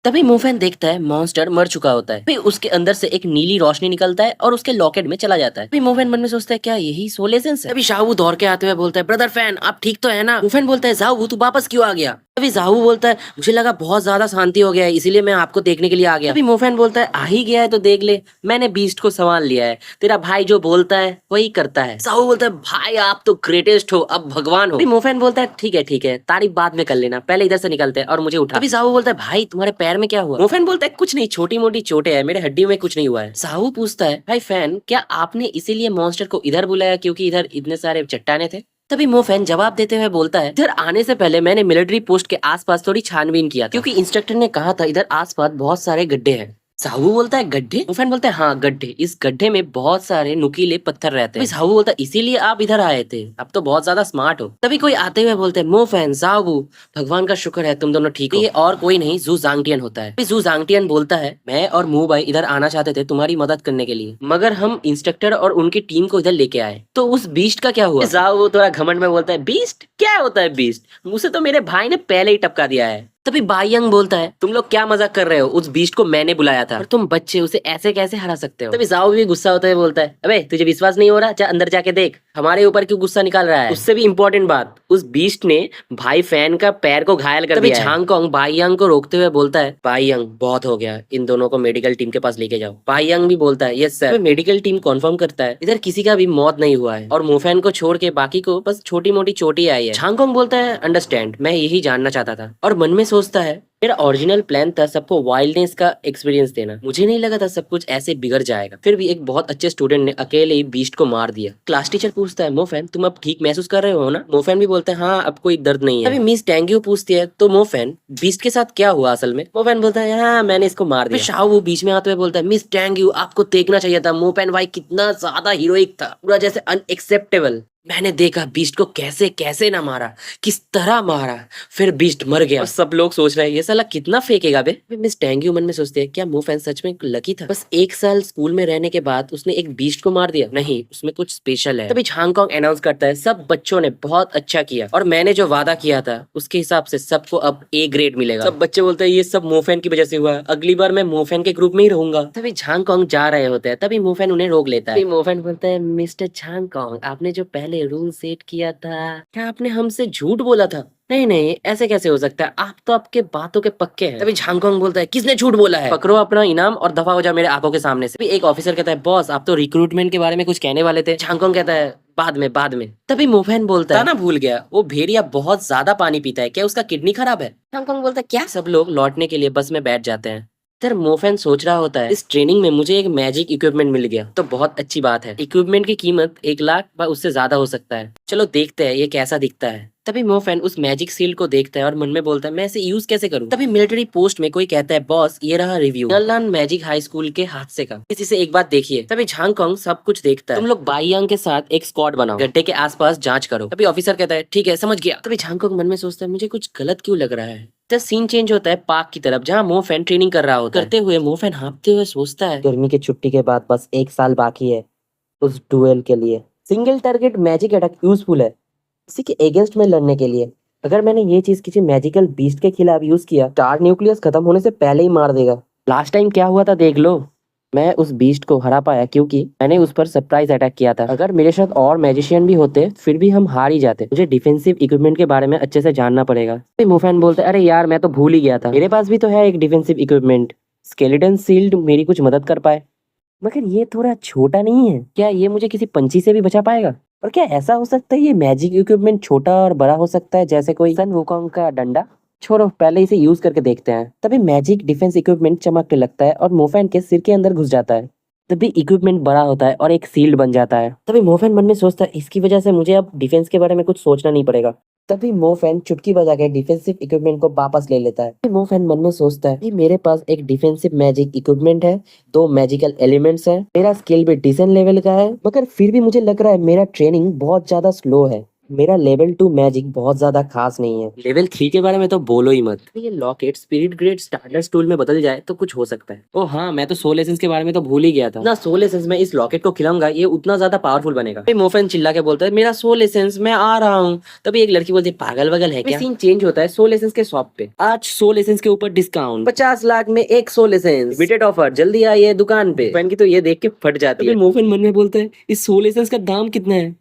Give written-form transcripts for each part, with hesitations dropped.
तभी मोफैन देखता है मॉन्स्टर मर चुका होता है। फिर उसके अंदर से एक नीली रोशनी निकलता है और उसके लॉकेट में चला जाता है। फिर मोफैन मन में सोचता है क्या यही सोल एसेंस है। तभी शाहू दौड़ के आते हुए बोलता है ब्रदर फैन आप ठीक तो है ना। मोफैन बोलता है जाहू तू वापस क्यों आ गया। तभी जाहू बोलता है मुझे लगा बहुत ज्यादा शांति हो गया है इसीलिए मैं आपको देखने के लिए आ गया। तभी मोफैन बोलता है आ ही गया है तो देख ले, मैंने बीस्ट को संभाल लिया है, तेरा भाई जो बोलता है वही करता है। जाहू बोलता है भाई आप तो ग्रेटेस्ट हो, अब भगवान हो। तभी मोफैन बोलता है ठीक है तारीफ बाद में कर लेना, पहले इधर से निकलते हैं और मुझे उठा। तभी जाहू बोलता है भाई तुम्हारे पैर में क्या हुआ। मोफैन बोलता है कुछ नहीं, छोटी मोटी चोटें हैं, मेरे हड्डी में कुछ नहीं हुआ है। साहू पूछता है भाई फैन क्या आपने इसीलिए मॉन्स्टर को इधर बुलाया क्योंकि इधर इतने सारे चट्टाने थे। तभी मोफैन जवाब देते हुए बोलता है इधर आने से पहले मैंने मिलिट्री पोस्ट के आसपास थोड़ी छानबीन किया था क्योंकि इंस्ट्रक्टर ने कहा था इधर आसपास बहुत सारे गड्ढे हैं। साहू बोलता है गड्ढे। मोफैन बोलता है हाँ गड्ढे, इस गड्ढे में बहुत सारे नुकीले पत्थर रहते हैं। साहू बोलता है इसीलिए आप इधर आए थे, अब तो बहुत ज्यादा स्मार्ट हो। तभी कोई आते हुए बोलते हैं मोफैन साहू भगवान का शुक्र है तुम दोनों ठीक हो, ये और कोई नहीं जू जांगटियन होता है। जू जांगटियन बोलता है मैं और मू भाई इधर आना चाहते थे तुम्हारी मदद करने के लिए, मगर हम इंस्ट्रक्टर और उनकी टीम को इधर लेके आए। तो उस बीस्ट का क्या हुआ। जाओ थोड़ा घमंड में बोलता है बीस्ट क्या होता है बीस्ट, मुझसे तो मेरे भाई ने पहले ही टपका दिया है। तभी बाइयंग बोलता है तुम लोग क्या मजाक कर रहे हो, उस बीस्ट को मैंने बुलाया था और तुम बच्चे उसे ऐसे कैसे हरा सकते हो। तभी जाओ भी गुस्सा होता है बोलता है अबे तुझे विश्वास नहीं हो रहा, जा अंदर जाके देख हमारे ऊपर क्यों गुस्सा निकाल रहा है। उससे भी इम्पोर्टेंट बात, उस बीस्ट ने भाई फैन का पैर को घायल कर दिया है। झांगकोंग बाइयंग को रोकते हुए बोलता है बाइयंग बहुत हो गया, इन दोनों को मेडिकल टीम के पास लेके जाओ। बाइयंग भी बोलता है yes sir. Medical team confirm करता है इधर किसी का भी मौत नहीं हुआ है और मोफैन को छोड़ के बाकी को बस छोटी मोटी चोटी आई है। झांगकोंग बोलता है अंडरस्टैंड, मैं यही जानना चाहता था और मन में सोचता है मेरा ओरिजिनल प्लान था सबको वाइल्डनेस का एक्सपीरियंस देना, मुझे नहीं लगा था सब कुछ ऐसे बिगड़ जाएगा। फिर भी एक बहुत अच्छे स्टूडेंट ने अकेले ही बीस्ट को मार दिया। क्लास टीचर पूछता है मोफैन तुम अब ठीक महसूस कर रहे हो ना। मोफैन भी बोलता है हाँ अब कोई दर्द नहीं है। अभी मिस टेंग्यू पूछती है तो मोफैन बीस्ट के साथ क्या हुआ असल में। मोफैन बोलता है हाँ मैंने इसको मार दिया। शाह वो बीच में आते हुए बोलता है मिस टेंग्यू आपको देखना चाहिए था, मोफैन भाई कितना ज्यादा हीरोइक था, पूरा जैसे अनएक्सेप्टेबल। मैंने देखा बीस्ट को कैसे कैसे ना मारा, किस तरह मारा, फिर बीस्ट मर गया। और सब लोग सोच रहे हैं ये साला कितना फेंकेगा बे। मिस टेंग्यू मन में सोचते हैं क्या मोफैन सच में लकी था, बस एक साल स्कूल में रहने के बाद उसने एक बीस्ट को मार दिया, नहीं उसमें कुछ स्पेशल है। तभी हांगकांग अनाउंस करता है सब बच्चों ने बहुत अच्छा किया और मैंने जो वादा किया था उसके हिसाब से सबको अब ए ग्रेड मिलेगा। सब बच्चे बोलते हैं ये सब मोफैन की वजह से हुआ, अगली बार मैं मोफैन के ग्रुप में ही रहूंगा। तभी झांगकांग जा रहे होते हैं तभी मोफैन उन्हें रोक लेता है। मोफैन बोलता है मिस्टर झांगकांग आपने जो पहले रूल सेट किया था क्या आपने हमसे झूठ बोला था। नहीं नहीं ऐसे कैसे हो सकता है, आप तो आपके बातों के पक्के हैं। तभी झांगकांग बोलता है किसने झूठ बोला है, पकड़ो अपना इनाम और दफा हो जाओ मेरे आंखों के सामने से। एक ऑफिसर कहता है बॉस आप तो रिक्रूटमेंट के बारे में कुछ कहने वाले थे। झांगकांग कहता है बाद में। तभी मोफैन बोलता है ना भूल गया वो भेड़िया बहुत ज्यादा पानी पीता है, क्या उसका किडनी खराब है। झांगकांग बोलता है क्या। सब लोग लौटने के लिए बस में बैठ जाते हैं। इधर मोफैन सोच रहा होता है इस ट्रेनिंग में मुझे एक मैजिक इक्विपमेंट मिल गया तो बहुत अच्छी बात है, इक्विपमेंट की कीमत 1 लाख व उससे ज्यादा हो सकता है, चलो देखते हैं ये कैसा दिखता है। तभी मोफैन उस मैजिक सील्ड को देखता है और मन में बोलता है मैं इसे यूज कैसे करूं। तभी मिलिट्री पोस्ट में कोई कहता है बॉस ये रहा रिव्यू नललान मैजिक हाई स्कूल के हादसे का, किसी से एक बात देखिए। तभी झांगकांग सब कुछ देखता है, तुम लोग बाइयांग के साथ एक स्क्वाड बनाओ, गड्ढे के आसपास जांच करो। तभी ऑफिसर कहता है ठीक है समझ गया। तभी झांगकांग मन में सोचता है मुझे कुछ गलत क्यों लग रहा है। सीन चेंज होता है पार्क की तरफ जहाँ मोफैन ट्रेनिंग कर रहा होता है। करते हुए मोफैन हाँफते हुए सोचता है गर्मी की छुट्टी के बाद बस 1 साल बाकी है उस डुएल के लिए। Single target magic attack useful है किसी के अगेंस्ट में लड़ने के लिए। अगर मैंने ये चीज किसी मैजिकल बीस्ट के खिलाफ यूज किया स्टार न्यूक्लियस खत्म होने से पहले ही मार देगा। लास्ट टाइम क्या हुआ था देख लो, मैं उस बीस्ट को हरा पाया क्योंकि मैंने उस पर सरप्राइज अटैक किया था। अगर मेरे साथ और मैजिशियन भी होते फिर भी हम हार ही जाते। मुझे डिफेंसिव इक्विपमेंट के बारे में अच्छे से जानना पड़ेगा। मोफैन बोलते अरे यार मैं तो भूल ही गया था, मेरे पास भी तो है एक डिफेंसिव इक्विपमेंट, स्केलेटन शील्ड मेरी कुछ मदद कर पाए, मगर ये थोड़ा छोटा नहीं है, क्या ये मुझे किसी पंछी से भी बचा पाएगा। और क्या ऐसा हो सकता है ये मैजिक इक्विपमेंट छोटा और बड़ा हो सकता है जैसे कोई सन वुकोंग का डंडा। छोड़ो पहले इसे यूज करके देखते हैं। तभी मैजिक डिफेंस इक्विपमेंट चमकने लगता है और मोफैन के सिर के अंदर घुस जाता है। तभी इक्विपमेंट बड़ा होता है और एक सील्ड बन जाता है। तभी मोफैन मन में सोचता है इसकी वजह से मुझे अब डिफेंस के बारे में कुछ सोचना नहीं पड़ेगा। तभी मोफैन चुटकी बजा के डिफेंसिव इक्विपमेंट को वापस ले लेता है। मोफैन मन में सोचता है कि मेरे पास एक डिफेंसिव मैजिक इक्विपमेंट है, 2 मैजिकल एलिमेंट्स हैं, मेरा स्किल भी डिसेंट लेवल का है, मगर फिर भी मुझे लग रहा है मेरा ट्रेनिंग बहुत ज्यादा स्लो है। मेरा लेवल 2 मैजिक बहुत ज्यादा खास नहीं है। लेवल 3 के बारे में तो बोलो ही मत। ये locket spirit grade stardust tool में बदल जाए तो कुछ हो सकता है। ओ हाँ, मैं तो सोल एसेंस के बारे में तो भूल ही गया था ना। सोल एसेंस में इस लॉकेट को खिलाऊंगा, ये उतना ज्यादा पावरफुल बनेगा। फिर मोफेन चिल्ला के बोलता है मेरा सोल एसेंस, मैं आ रहा हूँ। तभी एक लड़की बोलती है पागल वगल है क्या। सीन चेंज होता है सोल एसेंस के शॉप पे। आज सोल एसेंस के ऊपर डिस्काउंट 50 लाख में एक सोल एसेंस, लिमिटेड ऑफर, जल्दी आइए दुकान पे। मोफेन की तो ये देख के फट जाती है। मोफेन मन में बोलता है इस सोल एसेंस का दाम कितना है,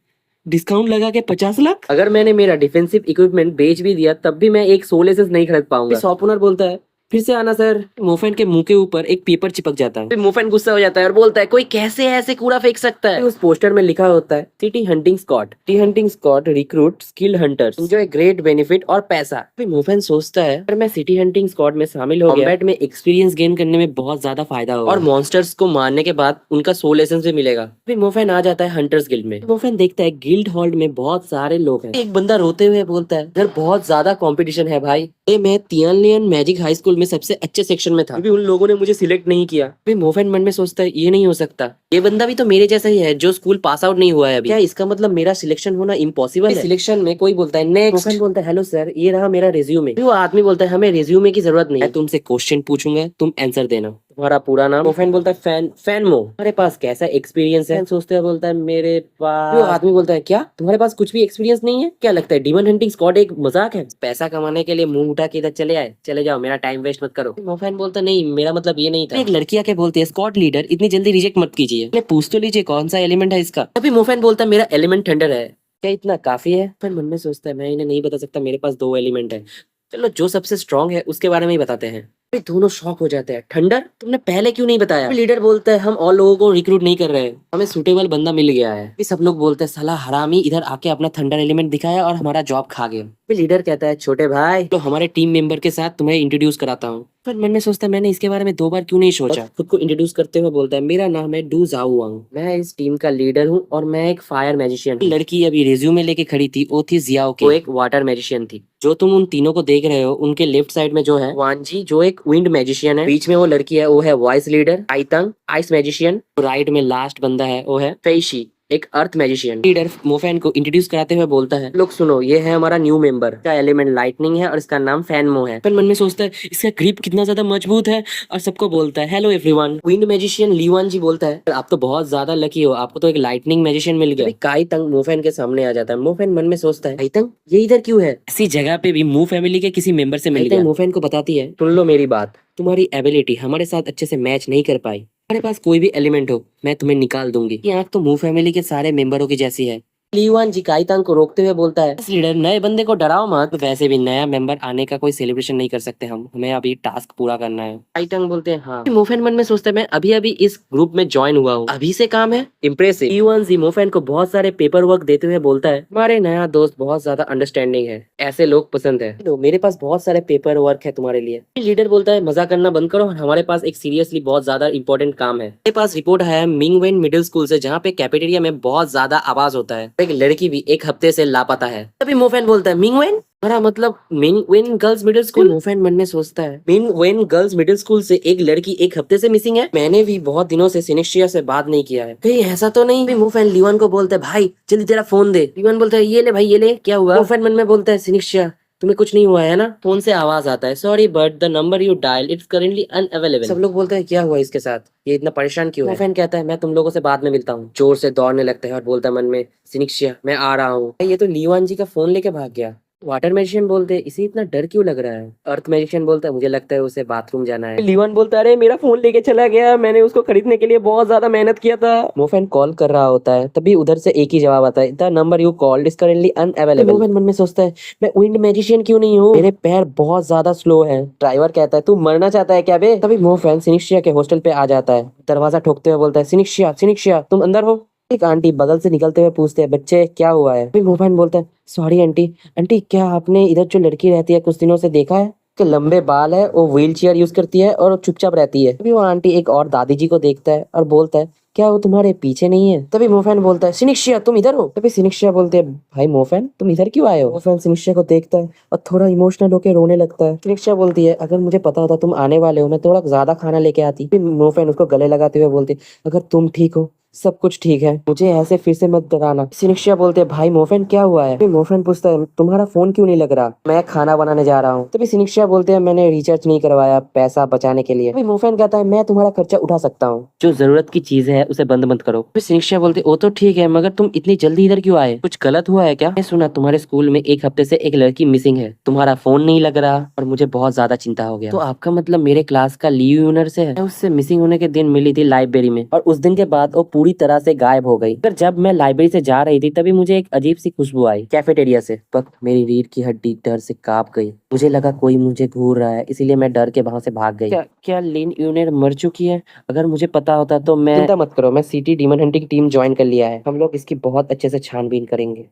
डिस्काउंट लगा के 50 लाख। अगर मैंने मेरा डिफेंसिव इक्विपमेंट बेच भी दिया तब भी मैं एक सोल एसेंस नहीं खरीद पाऊंगा। शॉप ओनर बोलता है फिर से आना सर। मोफेन के मुंह के ऊपर एक पेपर चिपक जाता है। फिर मोफेन गुस्सा हो जाता है और बोलता है कोई कैसे ऐसे कूड़ा फेंक सकता है। उस पोस्टर में लिखा होता है city hunting squad, city hunting squad recruit skilled hunters, enjoy great benefit और पैसा। फिर मोफेन सोचता है अगर मैं सिटी हंटिंग स्क्वाड में शामिल हो गया, कॉम्बैट में एक्सपीरियंस गेन करने में बहुत ज्यादा फायदा होगा और मॉन्स्टर्स को मारने के बाद उनका सोल एसेंस भी मिलेगा। फिर मोफेन आ जाता है हंटर्स गिल्ड में। मोफेन देखता है गिल्ड हॉल में बहुत सारे लोग हैं। एक बंदा रोते हुए बोलता है इधर बहुत ज्यादा कंपटीशन है भाई। मैं तियानलियन मैजिक हाई स्कूल में सबसे अच्छे सेक्शन में था, अभी उन लोगों ने मुझे सिलेक्ट नहीं किया। फिर मोफेन मन में सोचता है ये नहीं हो सकता, ये बंदा भी तो मेरे जैसा ही है जो स्कूल पास आउट नहीं हुआ है अभी। क्या इसका मतलब मेरा सिलेक्शन होना इम्पॉसिबल है। सिलेक्शन में कोई बोलता है नेक्स्ट। मोफेन बोलता है हेलो सर, ये रहा मेरा रिज्यूमे। वो आदमी बोलता है हमें रिज्यूमे की जरूरत नहीं है, तुमसे क्वेश्चन पूछूंगा, तुम आंसर देना। तुम्हारा पूरा नाम। मोफेन बोलता है फैनमो। तुम्हारे पास कैसा एक्सपीरियंस है। सोचते हुए बोलता है मेरे पास। वो आदमी बोलता है क्या तुम्हारे पास कुछ भी एक्सपीरियंस नहीं है, क्या लगता है डीमन हंटिंग स्क्वाड एक मजाक है, पैसा कमाने के लिए मुंह उठा के इधर चले आए, चले जाओ, मेरा टाइम वेस्ट मत करो। मोफेन बोलता नहीं मेरा मतलब ये नहीं था। एक लड़की आके बोलती है स्क्वाड लीडर इतनी जल्दी रिजेक्ट मत कीजिए, पूछ तो लीजिए कौन सा एलिमेंट है इसका। तभी मोफेन बोलता है मेरा एलिमेंट थंडर है। क्या इतना काफी है। फिर मन में सोचता है मैं इन्हें नहीं बता सकता, मेरे पास 2 एलिमेंट है, चलो जो सबसे स्ट्रांग है उसके बारे में ही बताते हैं। फिर दोनों शॉक हो जाते हैं, थंडर तुमने पहले क्यों नहीं बताया। लीडर बोलता है हम और लोगों को रिक्रूट नहीं कर रहे हैं, हमें सूटेबल बंदा मिल गया है। फिर सब लोग बोलते हैं साला हरामी इधर आके अपना थंडर एलिमेंट दिखाया और हमारा जॉब खा गया। फिर लीडर कहता है छोटे भाई तो हमारे टीम मेंबर के साथ तुम्हें इंट्रोड्यूस कराता हूँ। फिर मन में सोचता है मैंने इसके बारे में 2 बार क्यों नहीं सोचा। खुद को इंट्रोड्यूस करते हुए बोलता है मेरा नाम है डू जाओ वांग, मैं इस टीम का लीडर हूँ और मैं एक फायर मैजिशियन हूँ। लड़की अभी रिज्यूमे लेके खड़ी थी, वो थी जियाओ के, वो एक वाटर मैजिशियन थी। जो तुम उन तीनों को देख रहे हो उनके लेफ्ट साइड में जो है वानजी जो एक विंड मैजिशियन है, बीच में वो लड़की है वो है वॉइस लीडर आइतंग आइस मैजिशियन, राइट में लास्ट बंदा है वो है फेइशी एक अर्थ मैजिशियन। लीडर मोफेन को इंट्रोड्यूस कराते हुए बोलता है लोग सुनो ये है हमारा न्यू मेंबर, इसका एलिमेंट लाइटनिंग है और इसका नाम फैनमो है। फिर मन में सोचता है इसका ग्रिप कितना ज्यादा मजबूत है और सबको बोलता है हेलो एवरीवन। विंड मैजिशियन लीवान जी बोलता है आप तो बहुत ज्यादा लकी हो, आपको तो एक लाइटनिंग मैजिशियन मिल गया। काई तंग मोफेन के सामने आ जाता है। मोफेन मन में सोचता है काई तंग ये इधर क्यों है, इसी जगह पे भी मू फैमिली के किसी मेंबर से मिल गया। मोफेन को बताती है सुन लो मेरी बात, तुम्हारी एबिलिटी हमारे साथ अच्छे से मैच नहीं कर पाई, हमारे पास कोई भी एलिमेंट हो मैं तुम्हें निकाल दूंगी। ये आंख तो मू फैमिली के सारे मेंबरों की जैसी है। लीवान जी काइतान को रोकते हुए बोलता है लीडर नए बंदे को डराओ मत, वैसे भी नया मेंबर आने का कोई सेलिब्रेशन नहीं कर सकते हम, हमें अभी टास्क पूरा करना है। काइतान बोलते हैं हाँ। मोफेन मन में सोचता है मैं अभी अभी इस ग्रुप में ज्वाइन हुआ हूँ, अभी से काम है। इम्प्रेसिव। लीवान जी मोफेन को बहुत सारे पेपर वर्क देते हुए बोलता है हमारे नया दोस्त बहुत ज्यादा अंडरस्टैंडिंग है, ऐसे लोग पसंद है, तो मेरे पास बहुत सारे पेपर वर्क है तुम्हारे लिए। लीडर बोलता है मजा करना बंद करो, हमारे पास एक सीरियसली बहुत ज्यादा इंपॉर्टेंट काम है। मेरे पास रिपोर्ट है मिंगवेन मिडिल स्कूल से जहाँ पे कैफेटेरिया में बहुत ज्यादा आवाज होता है, एक लड़की भी एक हफ्ते से लापता है। तभी मोफेन बोलता है मिंगवेन हमारा मतलब मिंगवेन गर्ल्स मिडिल स्कूल। मोफेन मन में सोचता है मिंगवेन गर्ल्स मिडिल स्कूल से एक लड़की एक हफ्ते से मिसिंग है, मैंने भी बहुत दिनों से सिनिस्ट्रिया से बात नहीं किया है, कहीं ऐसा तो नहीं। मोफेन लीवान को बोलता है भाई जल्दी तेरा फोन दे। लीवान बोलता है ये ले भाई ये ले, क्या हुआ। मोफेन मन में बोलता है सिनिस्ट्रिया तुम्हें कुछ नहीं हुआ है ना। फोन से आवाज आता है sorry but the number you dial it's currently unavailable. सब लोग बोलते हैं क्या हुआ इसके साथ, ये इतना परेशान क्यों है। मोफेन कहता है मैं तुम लोगों से बाद में मिलता हूँ, जोर से दौड़ने लगता है और बोलता है मन में सिनिक्शिया मैं आ रहा हूँ। ये तो लीवान जी का फोन लेके भाग गया। वाटर मैजिशियन बोलते हैं इसे इतना डर क्यों लग रहा है। अर्थ मैजिशियन बोलता है मुझे लगता है उसे बाथरूम जाना है। लीवान बोलता है अरे मेरा फोन लेके चला गया, मैंने उसको खरीदने के लिए बहुत ज्यादा मेहनत किया था। मोफेन कॉल कर रहा होता है तभी उधर से एक ही जवाब आता है the number you called is currently unavailable. मोफेन मन में सोचता है मैं विंड मैजिशियन क्यों नहीं हूँ, मेरे पैर बहुत ज्यादा स्लो है। ड्राइवर कहता है तू मरना चाहता है क्या बे। तभी मोफेन सिनिक्शिया के हॉस्टल पे आ जाता है, दरवाजा ठोकते हुए बोलता है सिनिक्शिया सिनिक्शिया तुम अंदर हो। एक आंटी बगल से निकलते हुए पूछते हैं बच्चे क्या हुआ है। फिर मोफेन बोलता है सॉरी आंटी, आंटी क्या आपने इधर जो लड़की रहती है कुछ दिनों से देखा है, के लंबे बाल है, वो व्हील चेयर यूज करती है और चुपचाप रहती है। तभी वो आंटी एक और दादी जी को देखता है और बोलता है क्या वो तुम्हारे पीछे नहीं है। तभी मोफेन बोलता है सिनिक्शिया तुम इधर हो। तभी सिनिक्शिया बोलते हैं भाई मोफेन तुम इधर क्यों आए हो। मोफेन सिनिक्शिया को देखता है और थोड़ा इमोशनल होकर रोने लगता है। सिनिक्शिया बोलती है अगर मुझे पता होता तुम आने वाले हो मैं थोड़ा ज्यादा खाना लेके आती। फिर मोफेन उसको गले लगाते हुए बोलती अगर तुम ठीक हो सब कुछ ठीक है, मुझे ऐसे फिर से मत डराना। सिनिक्शिया बोलते हैं भाई मोफेन क्या हुआ है? फिर मोफेन पूछता है तुम्हारा फोन क्यों नहीं लग रहा? मैं खाना बनाने जा रहा हूँ। तभी सिनिक्शिया बोलते हैं मैंने रिचार्ज नहीं करवाया पैसा बचाने के लिए। फिर मोफेन कहता है मैं तुम्हारा खर्चा उठा सकता हूँ, जो जरूरत की चीज है उसे बंद मत करो। फिर सिनिक्शिया बोलते वो तो ठीक है, मगर तुम इतनी जल्दी इधर क्यों आए? कुछ गलत हुआ है क्या? मैं सुना तुम्हारे स्कूल में एक हफ्ते से एक लड़की मिसिंग है, तुम्हारा फोन नहीं लग रहा और मुझे बहुत ज्यादा चिंता हो गया। तो आपका मतलब मेरे क्लास का लीव यूनर से है? मैं उससे मिसिंग होने के दिन मिली थी लाइब्रेरी में और उस दिन के बाद वो पूरी तरह से गायब हो गई। पर जब मैं लाइब्रेरी से जा रही थी तभी मुझे एक अजीब सी खुशबू आई कैफेटेरिया से। वक्त मेरी रीढ़ की हड्डी डर से कांप गई। मुझे लगा कोई मुझे घूर रहा है, इसीलिए मैं डर के वहां से भाग गई। क्या लिन यूनर मर चुकी है? अगर मुझे पता होता तो मैं। चिंता मत करो, मैं city demon hunting team join कर लिया है, हम लोग इसकी बहुत अच्छे से छानबीन करेंगे।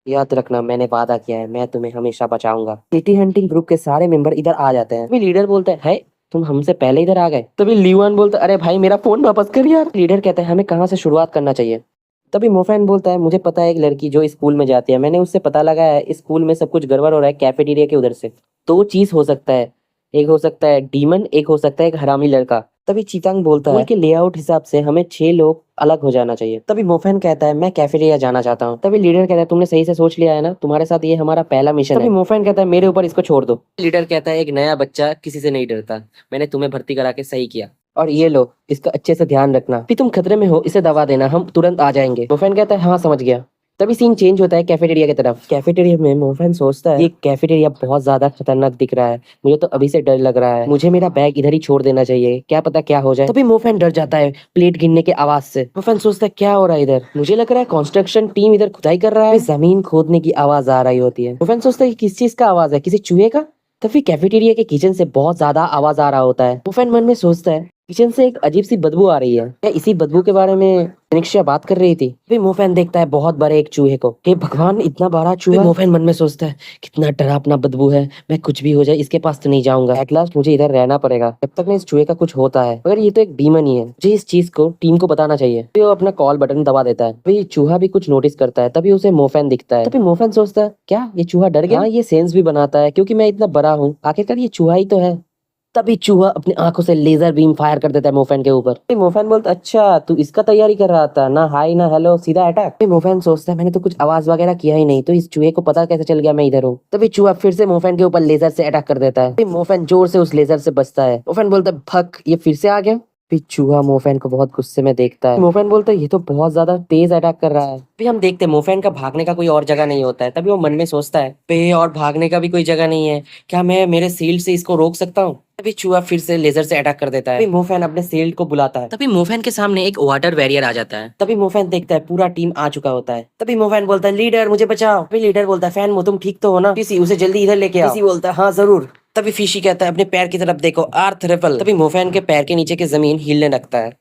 याद रखना मैंने वादा किया है, मैं तुम्हें हमेशा बचाऊंगा। सिटी हंटिंग ग्रुप के सारे मेंबर इधर आ जाते हैं। तभी लीडर बोलता है तुम हमसे पहले इधर आ गए। तभी लीवान बोलता है अरे भाई मेरा फोन वापस कर यार। लीडर कहता है हमें कहाँ से शुरुआत करना चाहिए? तभी मोफैन बोलता है मुझे पता है एक लड़की जो स्कूल में जाती है, मैंने उससे पता लगाया है स्कूल में सब कुछ गड़बड़ हो रहा है कैफेटेरिया के उधर से। दो चीज हो सकता है, एक हो सकता है डीमन, एक हो सकता है एक हरामी लड़का। तभी चीतांग बोलता है स्कूल के लेआउट हिसाब से हमें 6 लोग अलग हो जाना चाहिए। तभी मोफेन कहता है मैं कैफेटेरिया जाना चाहता हूँ। तभी लीडर कहता है तुमने सही से सोच लिया है ना, तुम्हारे साथ ये हमारा पहला मिशन है। तभी मोफेन कहता है मेरे ऊपर इसको छोड़ दो। लीडर कहता है एक नया बच्चा किसी से नहीं डरता, मैंने तुम्हें भर्ती करा के सही किया और ये लो इसका अच्छे से ध्यान रखना, फिर तुम खतरे में हो इसे दवा देना, हम तुरंत आ जाएंगे। मोफेन कहता है हाँ समझ गया। तभी सीन चेंज होता है कैफेटेरिया की तरफ। कैफेटेरिया में मोफेन सोचता है ये कैफेटेरिया बहुत ज्यादा खतरनाक दिख रहा है, मुझे तो अभी से डर लग रहा है, मुझे मेरा बैग इधर ही छोड़ देना चाहिए, क्या पता क्या हो जाए। तभी मोफेन डर जाता है प्लेट गिरने की आवाज से। मोफेन सोचता है क्या हो रहा है इधर, मुझे लग रहा है कंस्ट्रक्शन टीम इधर खुदाई कर रहा है। जमीन खोदने की आवाज आ रही होती है। मोफेन सोचता है किस चीज का आवाज है, किसी चूहे का? तभी कैफेटेरिया के किचन से बहुत ज्यादा आवाज आ रहा होता है। मोफेन मन में सोचता है किचन से एक अजीब सी बदबू आ रही है, क्या इसी बदबू के बारे में निक्षा बात कर रही थी? फिर मोफेन देखता है बहुत बड़े एक चूहे को। हे भगवान इतना बड़ा चूहा। मोफेन मन में सोचता है कितना डरावना बदबू है, मैं कुछ भी हो जाए इसके पास तो नहीं जाऊंगा, एट लास्ट मुझे इधर रहना पड़ेगा जब तक नहीं इस चूहे का कुछ होता है। मगर ये तो एक डीमन ही है, मुझे इस चीज को टीम को बताना चाहिए। फिर वो अपना कॉल बटन दबा देता है। फिर चूहा भी कुछ नोटिस करता है, तभी उसे मोफेन दिखता है। तभी मोफेन सोचता है क्या ये चूहा डर गया? हाँ, ये सेंस भी बनाता है क्योंकि मैं इतना बड़ा हूँ, आखिरकार ये चूहा ही तो है। तभी चूहा अपनी आंखों से लेजर बीम फायर कर देता है मोफेन के ऊपर। फिर मोफेन बोलता अच्छा तू इसका तैयारी कर रहा था ना, हाई ना हेलो सीधा अटैक। फिर मोफेन सोचता है मैंने तो कुछ आवाज वगैरह किया ही नहीं, तो इस चूहे को पता कैसे चल गया मैं इधर हूँ। तभी चूहा फिर से मोफेन के ऊपर लेजर से अटैक कर देता है। फिर मोफेन जोर से उस लेजर से बचता है। मोफेन बोलता है फक ये फिर से आ गया। फिर चूहा मोफेन को बहुत गुस्से में देखता है। मोफेन बोलता है ये तो बहुत ज्यादा तेज अटैक कर रहा है। फिर हम देखते हैं मोफेन का भागने का कोई और जगह नहीं होता है। तभी वो मन में सोचता है पे और भागने का भी कोई जगह नहीं है, क्या मैं मेरे शील्ड से इसको रोक सकता हूँ? तभी चूहा फिर से लेजर से अटैक कर देता है। तभी मोफेन अपने शील्ड को बुलाता है। तभी मोफेन के सामने एक वाटर बैरियर आ जाता है। तभी मोफेन देखता है पूरा टीम आ चुका होता है। तभी मोफेन बोलता है लीडर मुझे बचाओ। तभी लीडर बोलता है फैन तुम ठीक तो हो ना? फिशी उसे जल्दी इधर लेके आओ। फिशी बोलता है हाँ जरूर। तभी फिशी कहता है अपने पैर की तरफ देखो आर्थ रिपल। तभी मोफेन के पैर के नीचे की जमीन हिलने लगता है।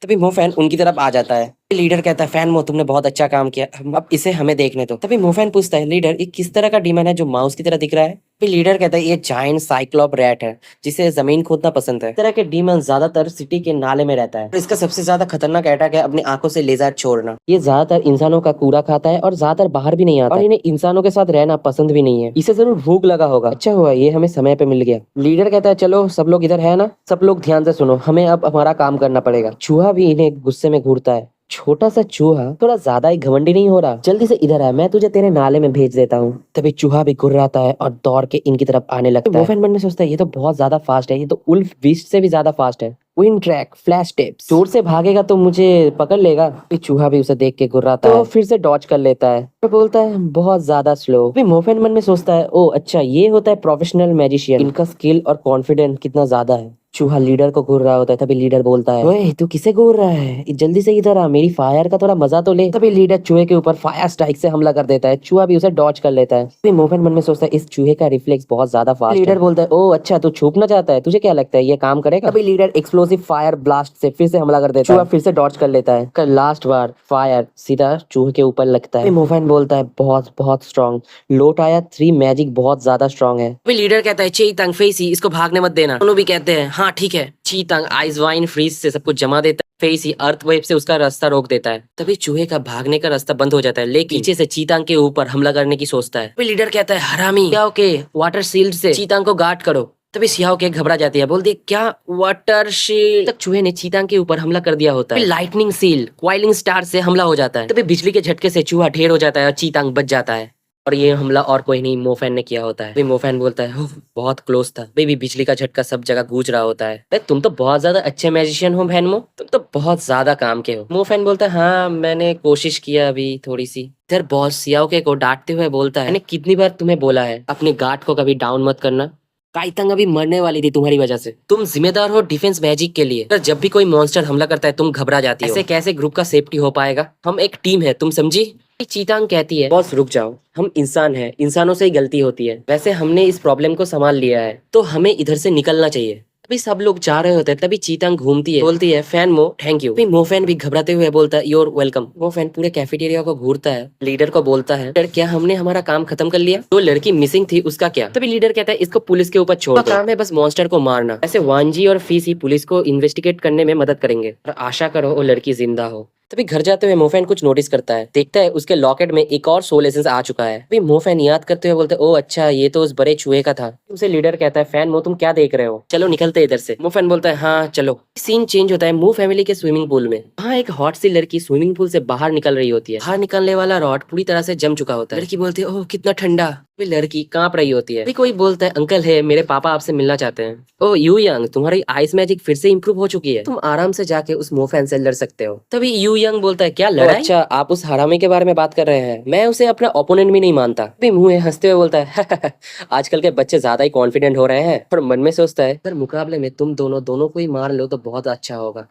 तभी मोफेन उनकी तरफ आ जाता है। लीडर कहता है फैन तुमने बहुत अच्छा काम किया, अब इसे हमें देखने दो। तभी मोफेन पूछता है लीडर ये किस तरह का डीमन है जो माउस की तरह दिख रहा है? फिर लीडर कहता है ये जायंट साइक्लोप रैट है जिसे जमीन खोदना पसंद है। इस तरह के डीमन ज्यादातर सिटी के नाले में रहता है और इसका सबसे ज्यादा खतरनाक अटैक है अपनी आंखों से लेजर छोड़ना। ये ज्यादातर इंसानों का कूड़ा खाता है और ज्यादातर बाहर भी नहीं आता और इन्हें इंसानों के साथ रहना पसंद भी नहीं है। इसे जरूर भूख लगा होगा, अच्छा हुआ ये हमें समय पे मिल गया। लीडर कहता है चलो सब लोग इधर है ना, सब लोग ध्यान से सुनो, हमें अब हमारा काम करना पड़ेगा। चूहा भी इन्हें गुस्से में घूरता है। छोटा सा चूहा थोड़ा ज्यादा ही घमंडी नहीं हो रहा, जल्दी से इधर आ, मैं तुझे तेरे नाले में भेज देता हूँ। तभी चूहा भी घुर्राता है और दौड़ के इनकी तरफ आने लगता है। मोफेन मन में सोचता है ये तो बहुत ज्यादा फास्ट है, ये तो उल्फ बीस्ट से भी ज्यादा फास्ट है। विंड ट्रैक फ्लैश टिप्स, जोर से भागेगा तो मुझे पकड़ लेगा। फिर चूहा भी उसे देख के घुर्राता है, फिर से डॉज कर लेता है। फिर बोलता है बहुत ज्यादा स्लो। फिर मोफेन मन में सोचता है ओ अच्छा ये होता है प्रोफेशनल मैजिशियन, इनका स्किल और कॉन्फिडेंस कितना ज्यादा है। चूहा लीडर को घूर रहा होता है। तभी लीडर बोलता है ओए तू किसे घूर रहा है, जल्दी से इधर आ, मेरी फायर का थोड़ा मजा तो ले। तभी लीडर चूहे के ऊपर फायर स्ट्राइक से हमला कर देता है। चूहा भी उसे डॉज कर लेता है। फिर मोफेन मन में सोचता है इस चूहे का रिफ्लेक्स बहुत ज्यादा फास्ट है। लीडर बोलता है ओ अच्छा तू छुपना चाहता है, तुझे क्या लगता है ये काम करेगा? तभी लीडर एक्सप्लोसिव फायर ब्लास्ट से फिर से हमला कर देता है। चूहा फिर से डॉज कर लेता है। कर लास्ट बार फायर सीधा चूहे के ऊपर लगता है। मोफेन बोलता है बहुत बहुत स्ट्रॉन्ग, लोट आया 3 मैजिक बहुत ज्यादा स्ट्रॉन्ग है। फिर लीडर कहता है चेईतांग फेसी इसको भागने मत देना। दोनों भी कहते हैं हाँ ठीक है। चीतांग आइस वाइन फ्रीज से सब कुछ जमा देता है। फेसी अर्थ वेव से उसका रास्ता रोक देता है। तभी चूहे का भागने का रास्ता बंद हो जाता है, लेकिन पीछे से चीतांग के ऊपर हमला करने की सोचता है। फिर लीडर कहता है हरामी क्या ओके वाटर शील्ड से चीतांग को गार्ड करो। तभी सियाओ के घबरा जाती है, बोलती है क्या वाटर शील्ड। तक चूहे ने चीतांग के ऊपर हमला कर दिया होता है। लाइटनिंग सील क्वाइलिंग स्टार से हमला हो जाता है। तभी बिजली के झटके से चूहा ढेर हो जाता है और चीतांग बच जाता है। और ये हमला और कोई नहीं मोफैन ने किया होता है। भाई मोफैन बोलता है बहुत क्लोज था। बेबी बिजली का झटका सब जगह गूंज रहा होता है। भाई तुम तो बहुत ज्यादा अच्छे मैजिशियन हो बहनमो, तुम तो बहुत ज्यादा काम के हो। मोफैन बोलता है हाँ मैंने कोशिश किया अभी थोड़ी सी। इधर बॉस सियाओके को डांटते हुए बोलता है मैंने कितनी बार तुम्हें बोला है अपने गार्ड को कभी डाउन मत करना। काइतंग अभी मरने वाली थी तुम्हारी वजह से। तुम जिम्मेदार हो डिफेंस मैजिक के लिए। जब भी कोई मॉन्स्टर हमला करता है तुम घबरा जाती हो। ऐसे कैसे ग्रुप का सेफ्टी हो पाएगा? हम एक टीम है, तुम समझी? चीतांग कहती है बॉस रुक जाओ, हम इंसान हैं, इंसानों से ही गलती होती है। वैसे हमने इस प्रॉब्लम को संभाल लिया है तो हमें इधर से निकलना चाहिए। तभी सब लोग जा रहे होते हैं। तभी चीतांग घूमती है, बोलती है फैन मो थैंक यू। मोफैन भी घबराते हुए बोलता है योर वेलकम। मोफैन पूरे कैफेटेरिया को घूरता है, लीडर को बोलता है लीडर क्या हमने हमारा काम खत्म कर लिया? जो लड़की मिसिंग थी उसका क्या? तभी लीडर कहता है इसको पुलिस के ऊपर छोड़ दो, काम है बस मॉन्स्टर को मारना। ऐसे वांजी और फीसी पुलिस को इन्वेस्टिगेट करने में मदद करेंगे और आशा करो वो लड़की जिंदा हो। तभी घर जाते हुए मोफैन कुछ नोटिस करता है, देखता है उसके लॉकेट में एक और सोल एसेंस आ चुका है। तभी मोफैन याद करते हुए बोलते है ओ अच्छा ये तो उस बड़े चूहे का था। उसे लीडर कहता है फैन मो तुम क्या देख रहे हो, चलो निकलते इधर से। मोफैन बोलता है हाँ चलो। सीन चेंज होता है मू फैमिली के स्विमिंग पूल में। वहाँ एक हॉट सी लड़की स्विमिंग पूल से बाहर निकल रही होती है। बाहर निकलने वाला रॉड पूरी तरह से जम चुका होता है। लड़की बोलती है ओह कितना ठंडा। लड़की कांप रही होती है। कोई बोलता है अंकल है मेरे पापा आपसे मिलना चाहते हैं। ओ यू यंग तुम्हारी आइस मैजिक फिर से इम्प्रूव हो चुकी है, तुम आराम से जाके उस मोफैन से लड़ सकते हो। तभी यू यंग बोलता है क्या लड़ाई? अच्छा आप उस हरामी के बारे में बात कर रहे हैं, मैं उसे अपना ओपोनेंट भी नहीं मानता। तभी मुंह हंसते हुए बोलता है आजकल के बच्चे ज्यादा ही कॉन्फिडेंट हो रहे हैं। और मन में सोचता है अगर मुकाबले में तुम दोनों को ही मार लो तो बहुत अच्छा होगा।